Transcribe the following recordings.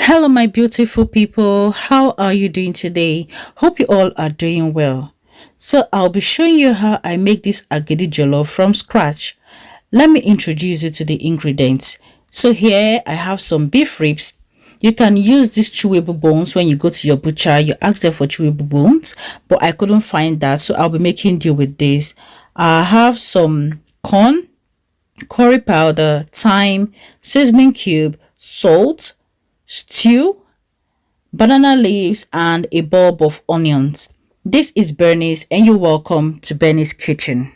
Hello, my beautiful people. How are you doing today? Hope you all are doing well. So I'll be showing you how I make this agidi jollof from scratch. Let me introduce you to the ingredients. So here I have some beef ribs. You can use these chewable bones when you go to your butcher. You ask them for chewable bones, but I couldn't find that, so I'll be making do with this. I have some corn, curry powder, thyme, seasoning cube, salt, stew, banana leaves, and a bulb of onions. This is Bernice, and you're welcome to Bernice's kitchen.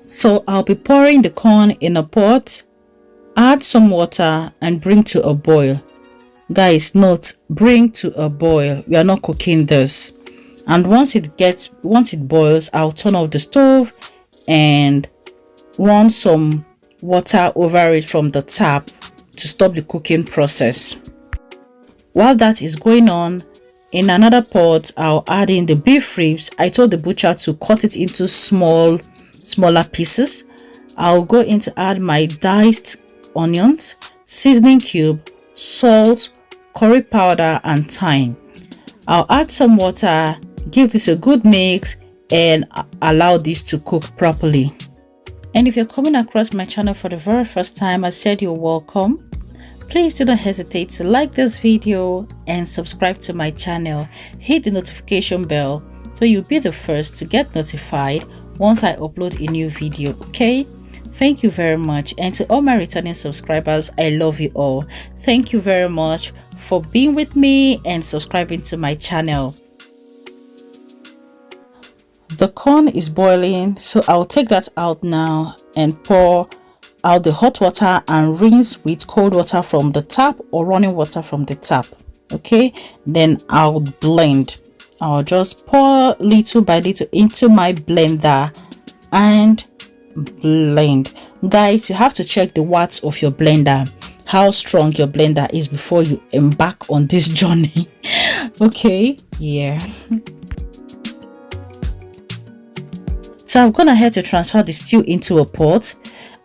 So I'll be pouring the corn in a pot, add some water, and bring to a boil. Guys, note, bring to a boil. We are not cooking this. And once it boils, I'll turn off the stove and run some water over it from the tap to stop the cooking process. While that is going on, in another pot, I'll add in the beef ribs. I told the butcher to cut it into smaller pieces. I'll go in to add my diced onions, seasoning cube, salt, curry powder, and thyme. I'll add some water, give this a good mix, and allow this to cook properly. And if you're coming across my channel for the very first time, I said you're welcome. Please do not hesitate to like this video and subscribe to my channel. Hit the notification bell so you'll be the first to get notified once I upload a new video, okay? Thank you very much. And to all my returning subscribers, I love you all. Thank you very much for being with me and subscribing to my channel. The corn is boiling, so I'll take that out now and pour out the hot water and rinse with cold water from the tap or running water from the tap. Okay, then I'll blend. I'll just pour little by little into my blender and blend. Guys, you have to check the watts of your blender, how strong your blender is before you embark on this journey. Okay, yeah. So I've gone ahead to transfer the stew into a pot,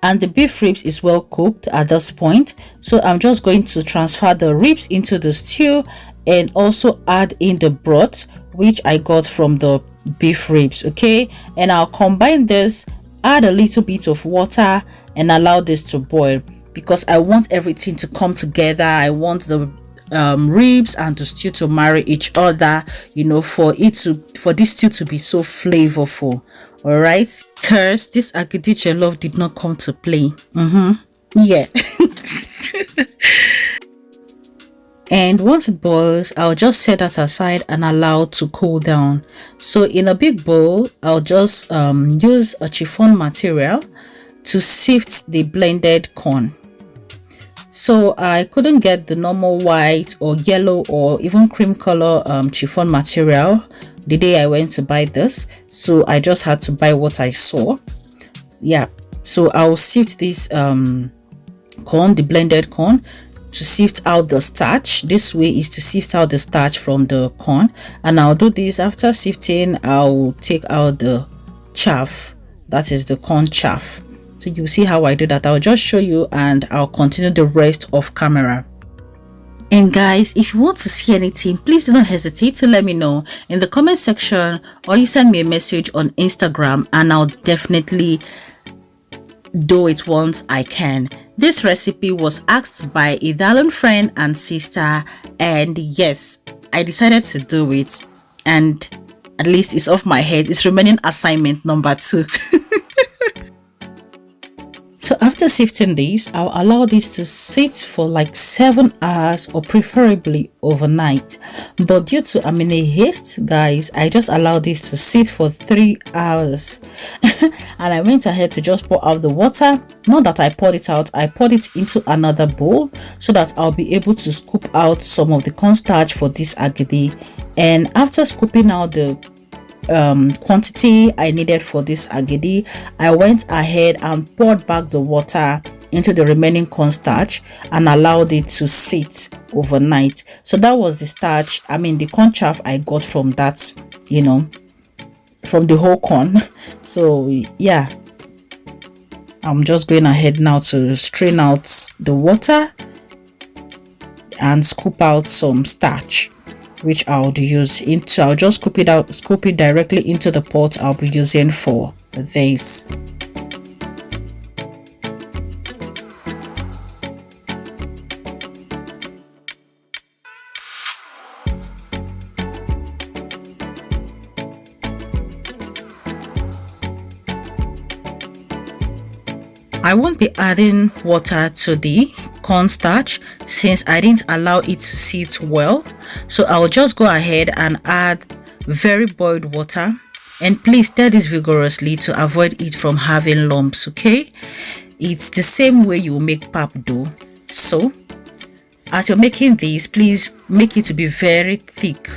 and the beef ribs is well cooked at this point. So I'm just going to transfer the ribs into the stew and also add in the broth which I got from the beef ribs. Okay, and I'll combine this, add a little bit of water, and allow this to boil because I want everything to come together. I want the ribs and the stew to marry each other, you know, for this stew to be so flavorful. All right, curse, this agidi jollof did not come to play. Yeah. And once it boils, I'll just set that aside and allow to cool down. So in a big bowl, I'll just use a chiffon material to sift the blended corn. So I couldn't get the normal white or yellow or even cream color chiffon material the day I went to buy this, so I just had to buy what I saw. Yeah, so I'll sift this corn, the blended corn, to sift out the starch. This way is to sift out the starch from the corn, and I'll do this after sifting. I'll take out the chaff, that is the corn chaff. So you see how I do that. I'll just show you and I'll continue the rest off camera. And guys, if you want to see anything, please do not hesitate to let me know in the comment section, or you send me a message on Instagram and I'll definitely do it once I can. This recipe was asked by a darling friend and sister, and yes, I decided to do it, and at least it's off my head. It's remaining assignment number 2. So after sifting this, I'll allow this to sit for like 7 hours or preferably overnight. But due to I'm in a haste, guys, I just allowed this to sit for 3 hours. And I went ahead to just pour out the water. Not that I poured it out, I poured it into another bowl so that I'll be able to scoop out some of the cornstarch for this agidi. And after scooping out the quantity I needed for this agidi, I went ahead and poured back the water into the remaining cornstarch and allowed it to sit overnight. So that was the starch, I mean the corn chaff I got from that, you know, from the whole corn. So yeah, I'm just going ahead now to strain out the water and scoop out some starch, which I'll use into, I'll just scoop it directly into the pot I'll be using for this. I won't be adding water to the cornstarch since I didn't allow it to sit well, so I'll just go ahead and add very boiled water, and please stir this vigorously to avoid it from having lumps. Okay, it's the same way you make pap dough. So as you're making this, please make it to be very thick.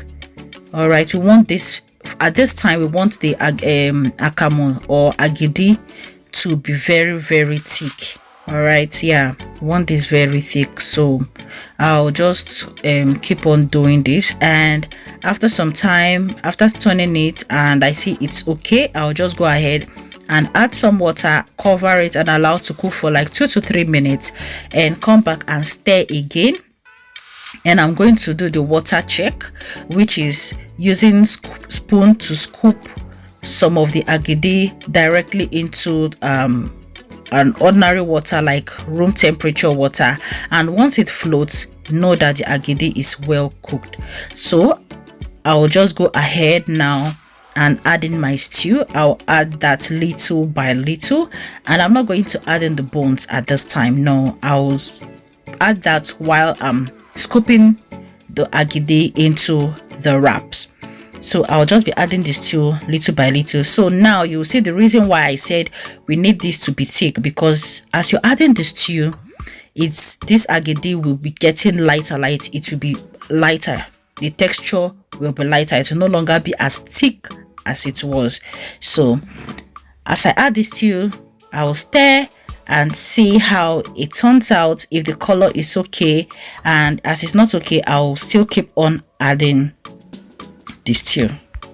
All right, we want this at this time, we want the akamu or agidi to be very thick. All right, yeah, we want this very thick. So I'll just keep on doing this, and after some time, after turning it and I see it's okay, I'll just go ahead and add some water, cover it and allow it to cook for like 2 to 3 minutes, and come back and stir again. And I'm going to do the water check, which is using spoon to scoop some of the agidi directly into an ordinary water, like room temperature water, and once it floats, know that the agidi is well cooked. So I'll just go ahead now and add in my stew. I'll add that little by little, and I'm not going to add in the bones at this time. No, I'll add that while I'm scooping the agidi into the wraps. So I'll just be adding the stew little by little. So now you'll see the reason why I said we need this to be thick, because as you're adding the stew, this agidi will be getting lighter. It will be lighter, the texture will be lighter, it will no longer be as thick as it was. So as I add the stew, I will stir and see how it turns out, if the color is okay, and as it's not okay, I'll still keep on adding the stew.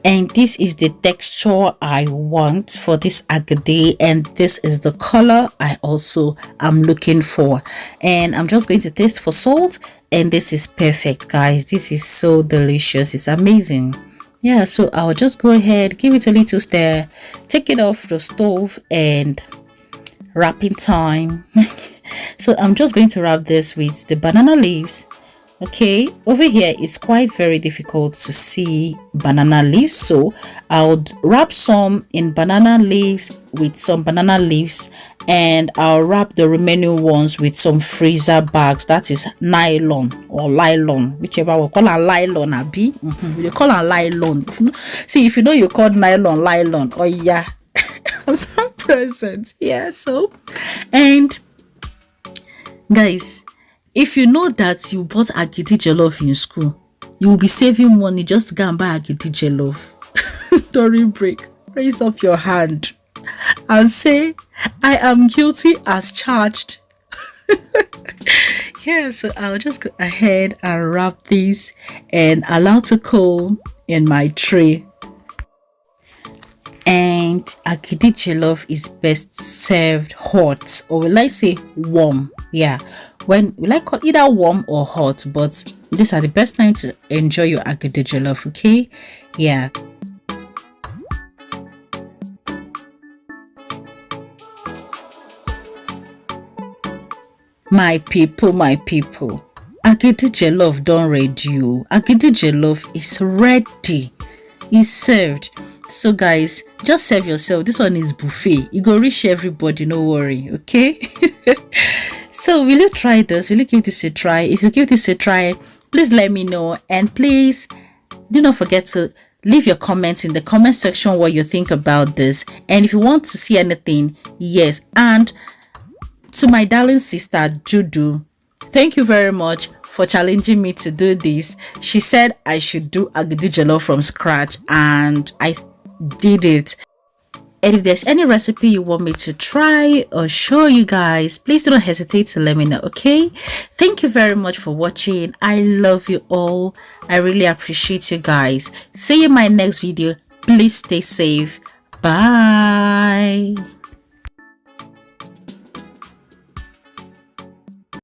And this is the texture I want for this agidi, and this is the color I also am looking for. And I'm just going to taste for salt, and this is perfect, guys. This is so delicious, it's amazing. Yeah, so I'll just go ahead, give it a little stir, take it off the stove, and wrapping time. So I'm just going to wrap this with the banana leaves. Okay, over here it's quite very difficult to see banana leaves, so I'll wrap some in banana leaves with some banana leaves, and I'll wrap the remaining ones with some freezer bags, that is nylon or nylon, whichever we call a nylon or b we call a nylon. See, if you know you call nylon, oh yeah. Some presents, yeah. So, and guys, if you know that you bought agidi jollof in school, you will be saving money just to go and buy agidi jollof during break. Raise up your hand and say, I am guilty as charged. Yeah, so I'll just go ahead and wrap this and allow to cool in my tray. And agidi jollof is best served hot, or will I say warm? Yeah, when we like either warm or hot, but these are the best time to enjoy your agidi jollof. Okay, yeah. My people, agidi jollof don ready. Agidi jollof is ready, it's served. So guys, just serve yourself. This one is buffet, it go reach everybody, no worry. Okay. So will you try this? Will you give this a try? If you give this a try, please let me know, and please do not forget to leave your comments in the comment section what you think about this. And if you want to see anything, yes. And to my darling sister Judu, thank you very much for challenging me to do this. She said I should do agidi jollof from scratch, and I did it. And if there's any recipe you want me to try or show you guys, please do not hesitate to let me know. Okay, thank you very much for watching. I love you all. I really appreciate you guys. See you in my next video. Please stay safe. Bye.